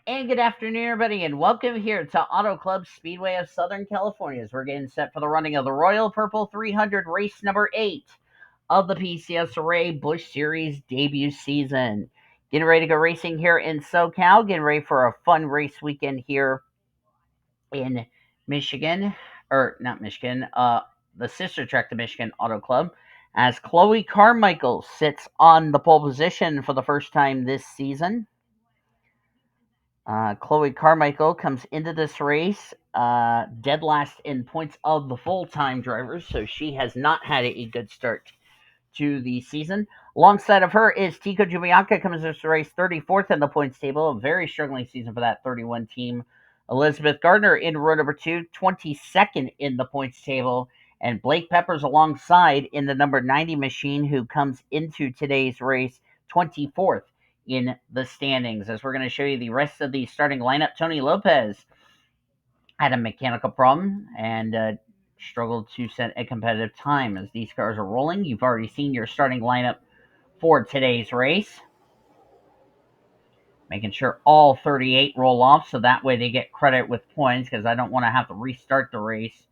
And good afternoon, everybody, and welcome here to Auto Club Speedway of Southern California as we're getting set for the running of the Royal Purple 300 race number 8 of the PCSRA Busch Series debut season. Getting ready to go racing here in SoCal, getting ready for a fun race weekend here in Michigan, or not Michigan, the sister track to Michigan Auto Club, as Chloe Carmichael sits on the pole position for the first time this season. Chloe Carmichael comes into this race dead last in points of the full-time drivers, so she has not had a good start to the season. Alongside of her is Tico Jubianka, comes into this race 34th in the points table. A very struggling season for that 31 team. Elizabeth Gardner in row number 2, 22nd in the points table. And Blake Peppers alongside in the number 90 machine, who comes into today's race 24th in the standings. As we're going to show you the rest of the starting lineup, Tony Lopez had a mechanical problem and struggled to set a competitive time. As these cars are rolling, you've already seen your starting lineup for today's race. Making sure all 38 roll off so that way they get credit with points, because I don't want to have to restart the race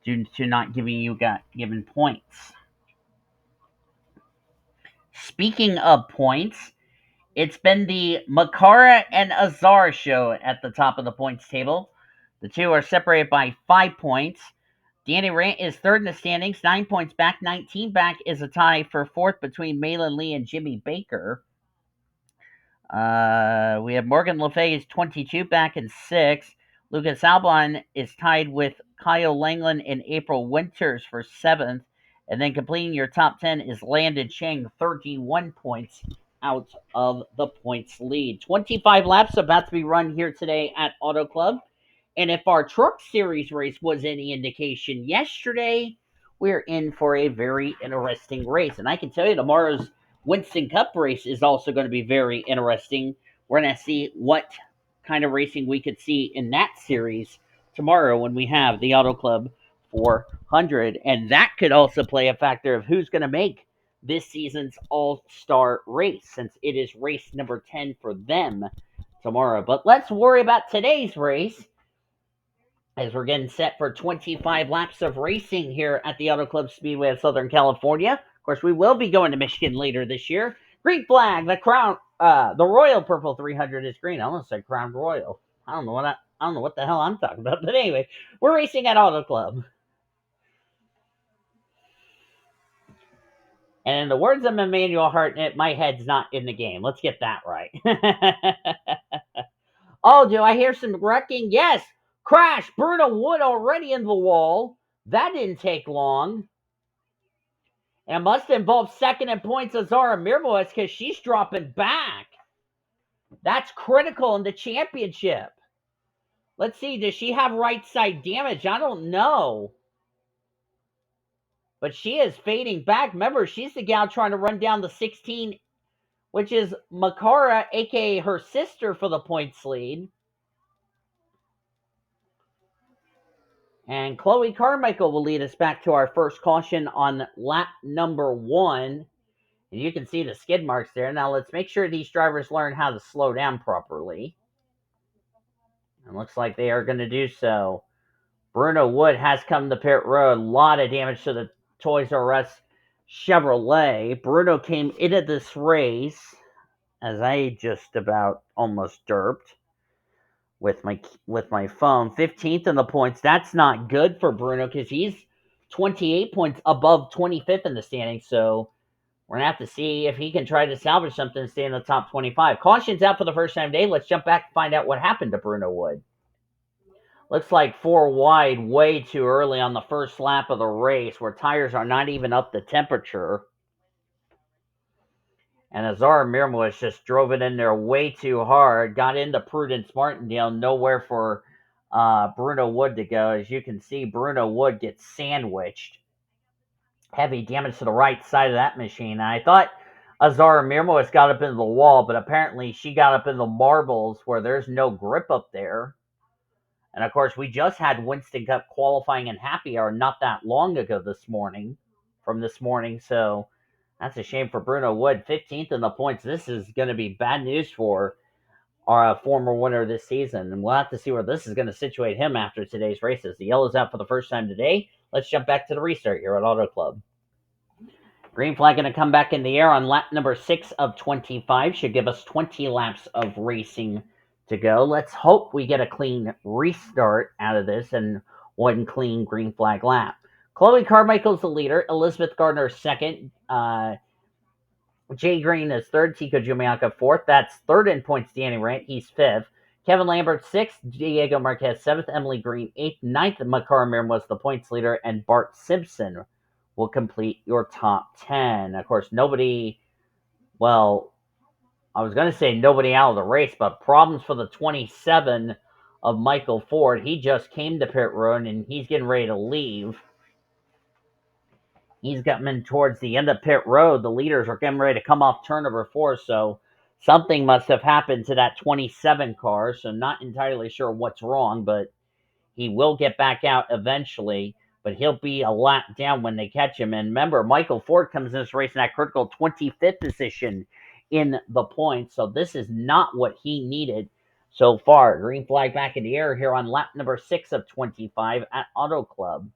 due to not giving you given points. Speaking of points, it's been the Makara and Azar show at the top of the points table. The two are separated by 5 points. Danny Rant is third in the standings, 9 points back. 19 back is a tie for fourth between Malin Lee and Jimmy Baker. We have Morgan Le Fay is 22 back in sixth. Lucas Albon is tied with Kyle Langeland and April Winters for seventh. And then completing your top 10 is Landon Chang, 31 points out of the points lead. 25 laps about to be run here today at Auto Club. And if our Truck Series race was any indication, yesterday we're in for a very interesting race. And I can tell you tomorrow's Winston Cup race is also going to be very interesting. We're going to see what kind of racing we could see in that series tomorrow when we have the Auto Club 400. And that could also play a factor of who's going to make this season's All-Star race, since it is race number 10 for them tomorrow. But let's worry about today's race, as we're getting set for 25 laps of racing here at the Auto Club Speedway of Southern California. Of course, we will be going to Michigan later this year. Green flag, the crown, the Royal Purple 300 is green. I almost said Crown Royal. I don't know what the hell I'm talking about. But anyway, we're racing at Auto Club. And in the words of Emmanuel Hartnett, my head's not in the game. Let's get that right. Oh, do I hear some wrecking? Yes. Crash. Bruno Wood already in the wall. That didn't take long. And must involve second in points Azar Amirmoez, because she's dropping back. That's critical in the championship. Let's see. Does she have right side damage? I don't know. But she is fading back. Remember, she's the gal trying to run down the 16, which is Makara, a.k.a. her sister, for the points lead. And Chloe Carmichael will lead us back to our first caution on lap number 1. And you can see the skid marks there. Now let's make sure these drivers learn how to slow down properly. It looks like they are going to do so. Bruno Wood has come to pit road. A lot of damage to the Toys R Us Chevrolet. Bruno came into this race, as I just about almost derped with my phone, 15th in the points. That's not good for Bruno, because he's 28 points above 25th in the standings. So we're going to have to see if he can try to salvage something and stay in the top 25. Caution's out for the first time today. Let's jump back and find out what happened to Bruno Wood. Looks like 4 wide way too early on the first lap of the race, where tires are not even up to temperature. And Azar Amirmoez just drove it in there way too hard. Got into Prudence Martindale. Nowhere for Bruno Wood to go. As you can see, Bruno Wood gets sandwiched. Heavy damage to the right side of that machine. And I thought Azar Amirmoez got up into the wall, but apparently she got up in the marbles where there's no grip up there. And of course, we just had Winston Cup qualifying and happy hour not that long ago this morning. So that's a shame for Bruno Wood. 15th in the points. This is going to be bad news for our former winner this season, and we'll have to see where this is going to situate him after today's races. The yellow's out for the first time today. Let's jump back to the restart here at Auto Club. Green flag going to come back in the air on lap number 6 of 25. Should give us 20 laps of racing to go. Let's hope we get a clean restart out of this and one clean green flag lap. Chloe Carmichael's the leader. Elizabeth Gardner second. Jay Green is third. Tico Jumiaca fourth. That's third in points. Danny Rant. He's fifth. Kevin Lambert sixth. Diego Marquez seventh. Emily Green eighth. Ninth. Makar Mir was the points leader, and Bart Simpson will complete your top 10. Of course, nobody. Well, I was going to say nobody out of the race, but problems for the 27 of Michael Ford. He just came to pit road and he's getting ready to leave. He's coming towards the end of pit road. The leaders are getting ready to come off turn number 4, so something must have happened to that 27 car, so not entirely sure what's wrong, but he will get back out eventually, but he'll be a lap down when they catch him. And remember, Michael Ford comes in this race in that critical 25th position in the points, so this is not what he needed so far. Green flag back in the air here on lap number 6 of 25 at Auto Club.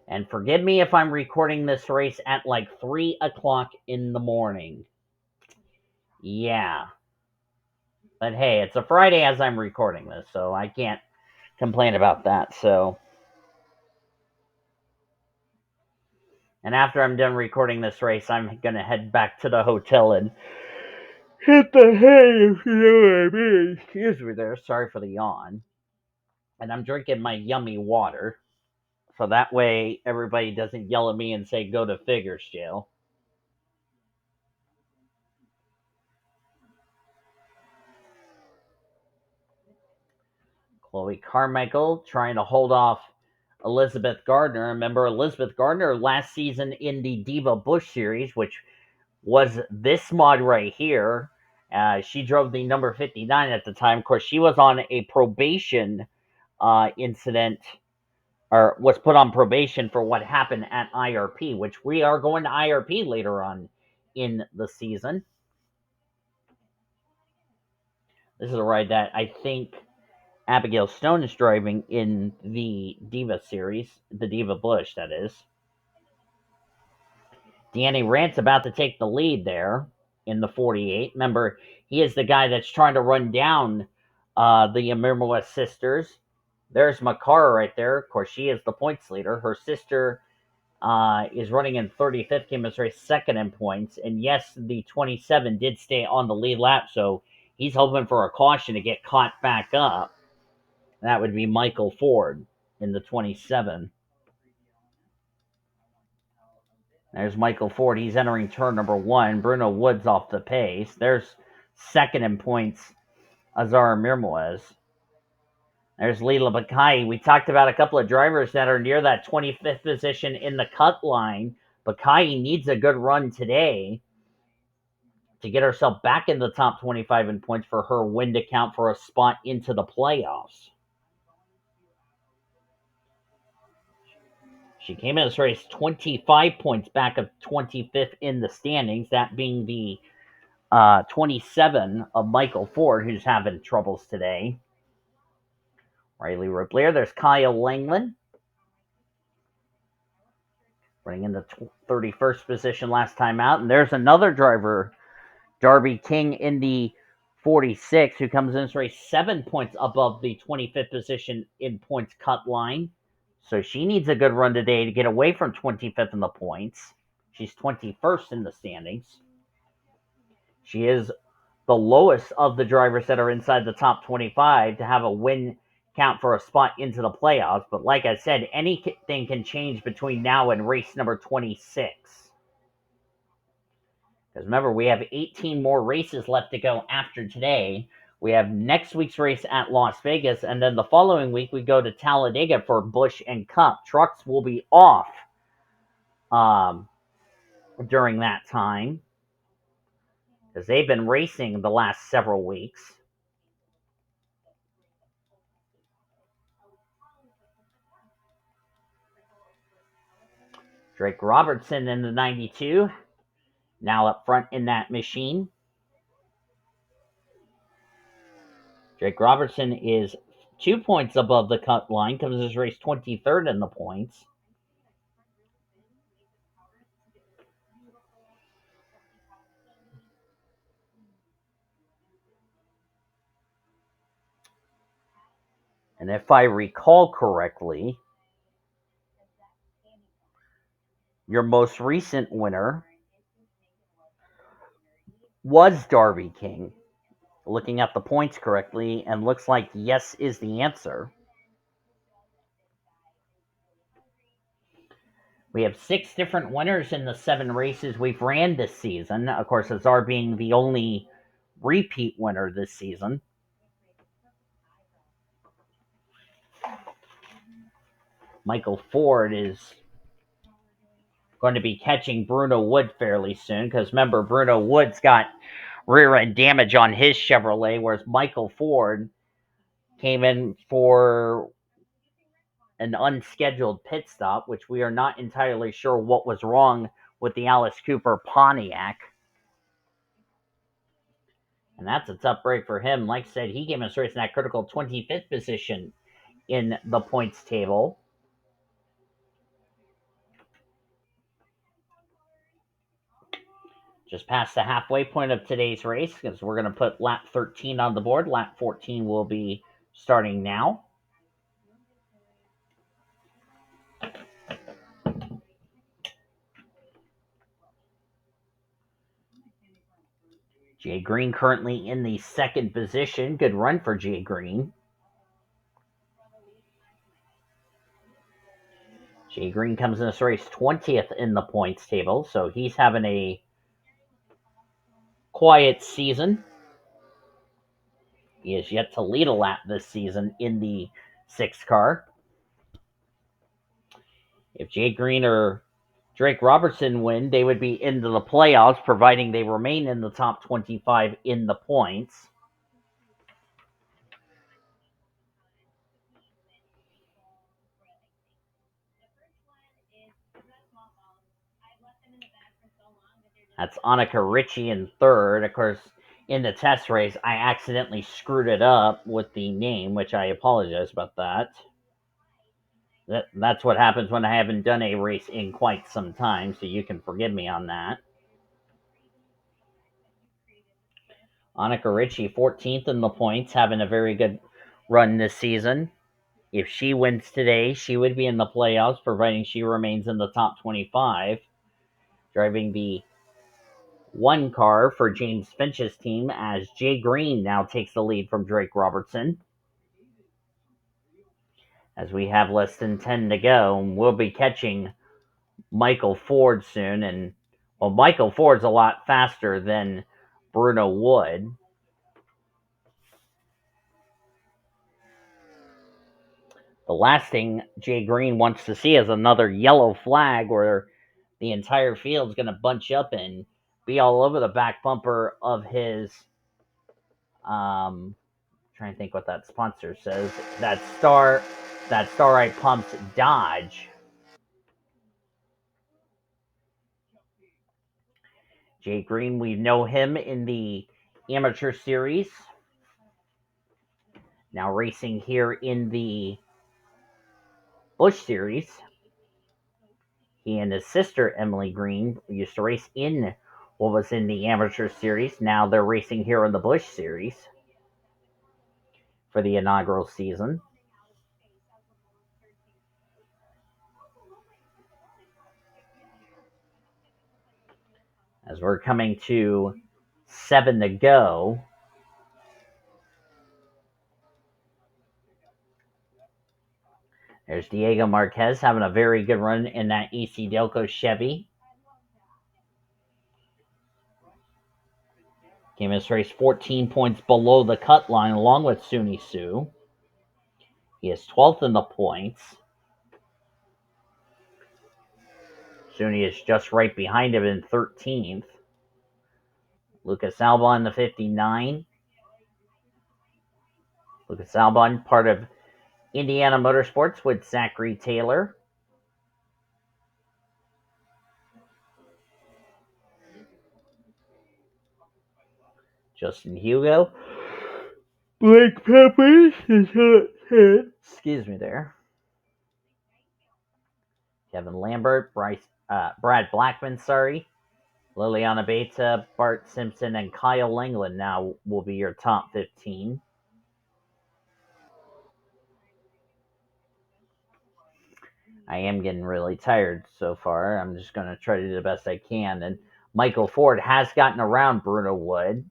And forgive me if I'm recording this race at like 3 o'clock in the morning. Yeah. But hey, it's a Friday as I'm recording this, so I can't complain about that. So, and after I'm done recording this race, I'm going to head back to the hotel and hit the hay, if you know what I mean. Excuse me there. Sorry for the yawn. And I'm drinking my yummy water. So that way everybody doesn't yell at me and say, go to figures jail. Chloe Carmichael trying to hold off Elizabeth Gardner. Remember, Elizabeth Gardner last season in the Diva Busch series, which was this mod right here. She drove the number 59 at the time. Of course, she was on a probation incident, or was put on probation for what happened at IRP, which we are going to IRP later on in the season. This is a ride that I think Abigail Stone is driving in the Diva series, the Diva Busch, that is. Danny Rant's about to take the lead there in the 48. Remember, he is the guy that's trying to run down the Amirmoez sisters. There's Makara right there. Of course, she is the points leader. Her sister is running in 35th, came as race second in points. And yes, the 27 did stay on the lead lap, so he's hoping for a caution to get caught back up. That would be Michael Ford in the 27. There's Michael Ford. He's entering turn number 1. Bruno Woods off the pace. There's second in points, Azar Amirmoez. There's Leela Bakai. We talked about a couple of drivers that are near that 25th position in the cut line. Bakai needs a good run today to get herself back in the top 25 in points for her win to count for a spot into the playoffs. She came in this race 25 points back of 25th in the standings, that being the 27 of Michael Ford, who's having troubles today. Riley Ripley. There's Kyle Langeland, running in the 31st position last time out. And there's another driver, Darby King, in the 46, who comes in this race 7 points above the 25th position in points cut line. So she needs a good run today to get away from 25th in the points. She's 21st in the standings. She is the lowest of the drivers that are inside the top 25 to have a win count for a spot into the playoffs. But like I said, anything can change between now and race number 26. Because remember, we have 18 more races left to go after today. We have next week's race at Las Vegas, and then the following week we go to Talladega for Busch and Cup. Trucks will be off during that time, because they've been racing the last several weeks. Drake Robertson in the 92, now up front in that machine. Drake Robertson is 2 points above the cut line, comes his race 23rd in the points. And if I recall correctly, your most recent winner was Darby King. Looking at the points correctly, and looks like yes is the answer. We have 6 different winners in the 7 races we've ran this season. Of course, Azar being the only repeat winner this season. Michael Ford is going to be catching Bruno Wood fairly soon, because remember, Bruno Wood's got rear end damage on his Chevrolet, whereas Michael Ford came in for an unscheduled pit stop, which we are not entirely sure what was wrong with the Alice Cooper Pontiac. And that's a tough break for him. Like I said, he came in race in that critical 25th position in the points table. Just past the halfway point of today's race, because we're going to put lap 13 on the board. Lap 14 will be starting now. Jay Green currently in the second position. Good run for Jay Green. Jay Green comes in this race 20th in the points table, so he's having a quiet season. He has yet to lead a lap this season in the 6th car. If Jay Green or Drake Robertson win, they would be into the playoffs, providing they remain in the top 25 in the points. That's Annika Ricci in third. Of course, in the test race, I accidentally screwed it up with the name, which I apologize about that. That's what happens when I haven't done a race in quite some time, so you can forgive me on that. Annika Ricci, 14th in the points, having a very good run this season. If she wins today, she would be in the playoffs, providing she remains in the top 25. Driving the 1 car for James Finch's team, as Jay Green now takes the lead from Drake Robertson. As we have less than 10 to go, we'll be catching Michael Ford soon. And, well, Michael Ford's a lot faster than Bruno Wood. The last thing Jay Green wants to see is another yellow flag where the entire field's going to bunch up and be all over the back bumper of his trying to think what that sponsor says. That Starlight Pumps Dodge. Jay Green, we know him in the amateur series. Now racing here in the Busch series. He and his sister Emily Green used to race in what was in the amateur series. Now they're racing here in the Busch series for the inaugural season. As we're coming to 7 to go. There's Diego Marquez having a very good run in that EC Delco Chevy. Came in this race 14 points below the cut line, along with S Hsu. He is 12th in the points. S Hsu is just right behind him in 13th. Lucas Albon, the 59. Lucas Albon, part of Indiana Motorsports with Zachary Taylor. Justin Huggo. Black Peppers is hot. Excuse me there. Kevin Lambert, Brad Blackmon, sorry. Liliana Beta, Bart Simpson, and Kyle Langeland now will be your top 15. I am getting really tired so far. I'm just going to try to do the best I can. And Michael Ford has gotten around Bruno Wood.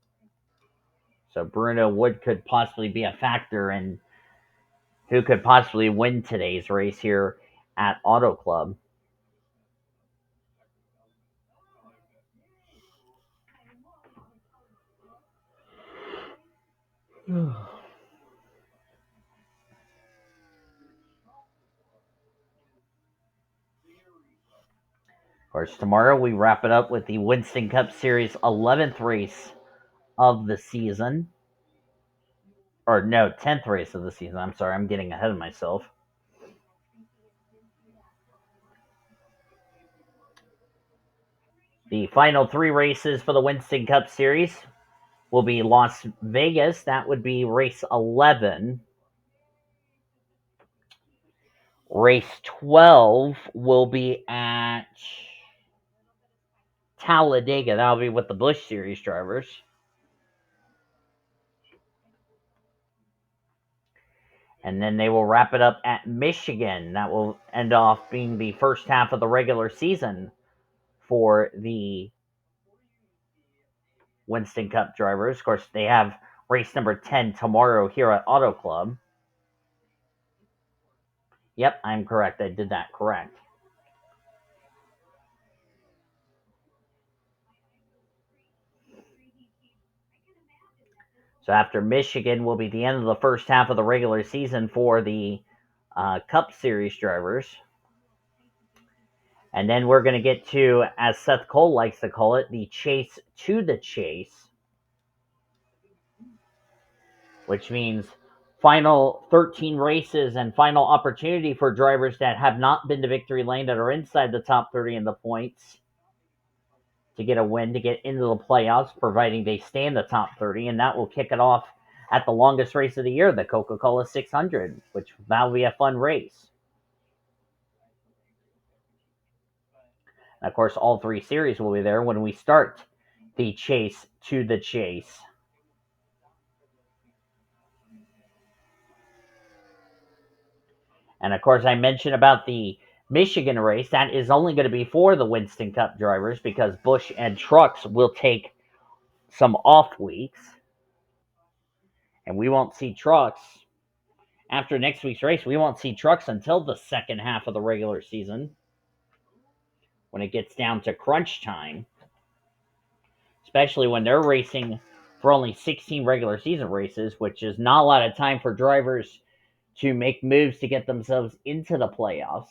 So Bruno Wood could possibly be a factor in who could possibly win today's race here at Auto Club. Of course, tomorrow we wrap it up with the Winston Cup Series 11th race of the season. Or no, 10th race of the season. I'm sorry, I'm getting ahead of myself. The final three races for the Winston Cup Series will be Las Vegas. That would be race 11. Race 12 will be at Talladega. That'll be with the Busch Series drivers. And then they will wrap it up at Michigan. That will end off being the first half of the regular season for the Winston Cup drivers. Of course, they have race number 10 tomorrow here at Auto Club. Yep, I'm correct. I did that correct. So after Michigan will be the end of the first half of the regular season for the Cup Series drivers. And then we're going to get to, as Seth Cole likes to call it, the chase to the chase, which means final 13 races and final opportunity for drivers that have not been to victory lane that are inside the top 30 in the points to get a win, to get into the playoffs, providing they stay in the top 30, and that will kick it off at the longest race of the year, the Coca-Cola 600, which that'll be a fun race. And of course, all three series will be there when we start the chase to the chase. And of course, I mentioned about the Michigan race. That is only going to be for the Winston Cup drivers because Busch and Trucks will take some off weeks. And we won't see Trucks after next week's race. We won't see Trucks until the second half of the regular season when it gets down to crunch time, especially when they're racing for only 16 regular season races, which is not a lot of time for drivers to make moves to get themselves into the playoffs.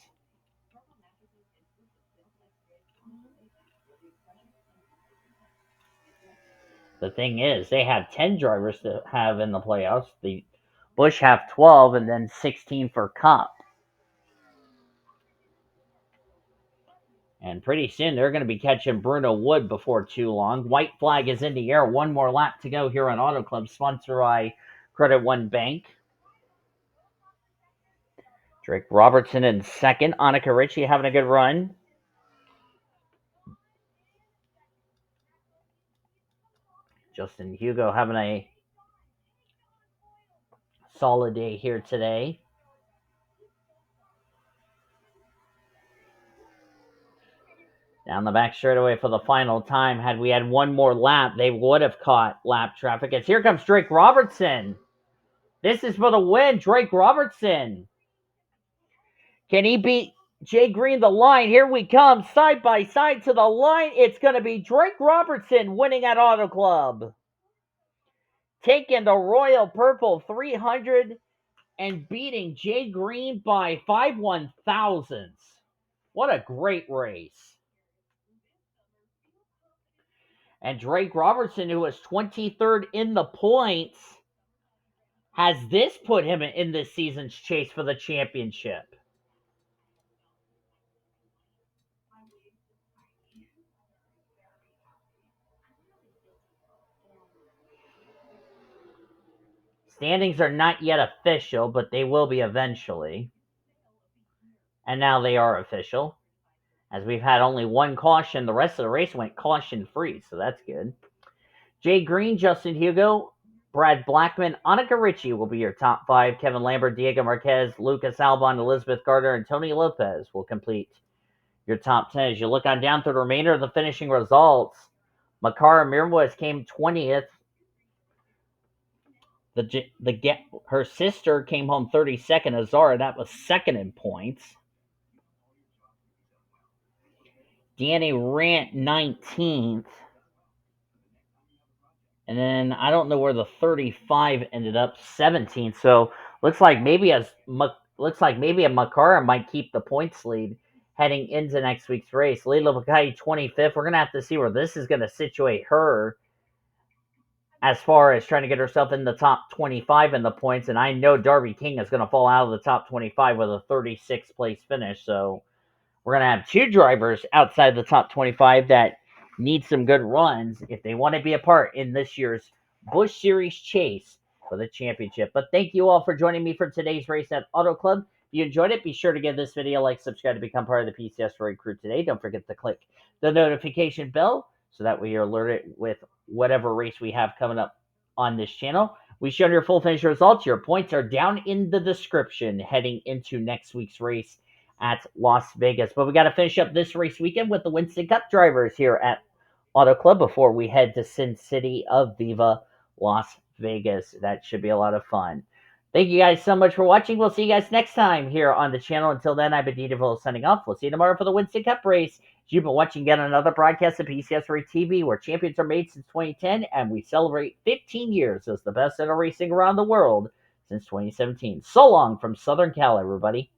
The thing is, they have 10 drivers to have in the playoffs. The Busch have 12 and then 16 for Cup. And pretty soon they're going to be catching Bruno Wood before too long. White flag is in the air. One more lap to go here on Auto Club, sponsored by Credit One Bank. Drake Robertson in second. Annika Ricci having a good run. Justin Huggo having a solid day here today. Down the back straightaway for the final time. Had we had one more lap, they would have caught lap traffic. As here comes Drake Robertson. This is for the win, Drake Robertson. Can he beat Jay Green the line? Here we come, side by side to the line. It's going to be Drake Robertson winning at Auto Club. Taking the Royal Purple 300 and beating Jay Green by 5/1000ths. What a great race. And Drake Robertson, who was 23rd in the points, has this put him in this season's chase for the championship? Standings are not yet official, but they will be eventually. And now they are official, as we've had only one caution. The rest of the race went caution-free, so that's good. Jay Green, Justin Huggo, Brad Blackmon, Annika Ricci will be your top 5. Kevin Lambert, Diego Marquez, Lucas Albon, Elizabeth Gardner, and Tony Lopez will complete your top 10. As you look on down through the remainder of the finishing results, Azar Amirmoez came 20th. Her sister came home 32nd. Azar, that was second in points. Danny Rant 19th. And then I don't know where the 35 ended up, 17th. So looks like maybe a Makara might keep the points lead heading into next week's race. Leila Bakai 25th. We're gonna have to see where this is gonna situate her as far as trying to get herself in the top 25 in the points. And I know Darby King is gonna fall out of the top 25 with a 36th place finish. So we're going to have 2 drivers outside the top 25 that need some good runs if they want to be a part in this year's Busch Series chase for the championship. But thank you all for joining me for today's race at Auto Club. If you enjoyed it, be sure to give this video a like, subscribe to become part of the PCSRA crew today. Don't forget to click the notification bell so that way you're alerted with whatever race we have coming up on this channel. We showed your full finish results. Your points are down in the description heading into next week's race at Las Vegas. But we got to finish up this race weekend with the Winston Cup drivers here at Auto Club before we head to Sin City of Viva Las Vegas. That should be a lot of fun. Thank you guys so much for watching. We'll see you guys next time here on the channel. Until then, I've been D DeVille signing off. We'll see you tomorrow for the Winston Cup race. You've been watching yet another broadcast of PCSRA TV, where champions are made since 2010, and we celebrate 15 years as the best auto racing around the world since 2017. So long from Southern Cal, everybody.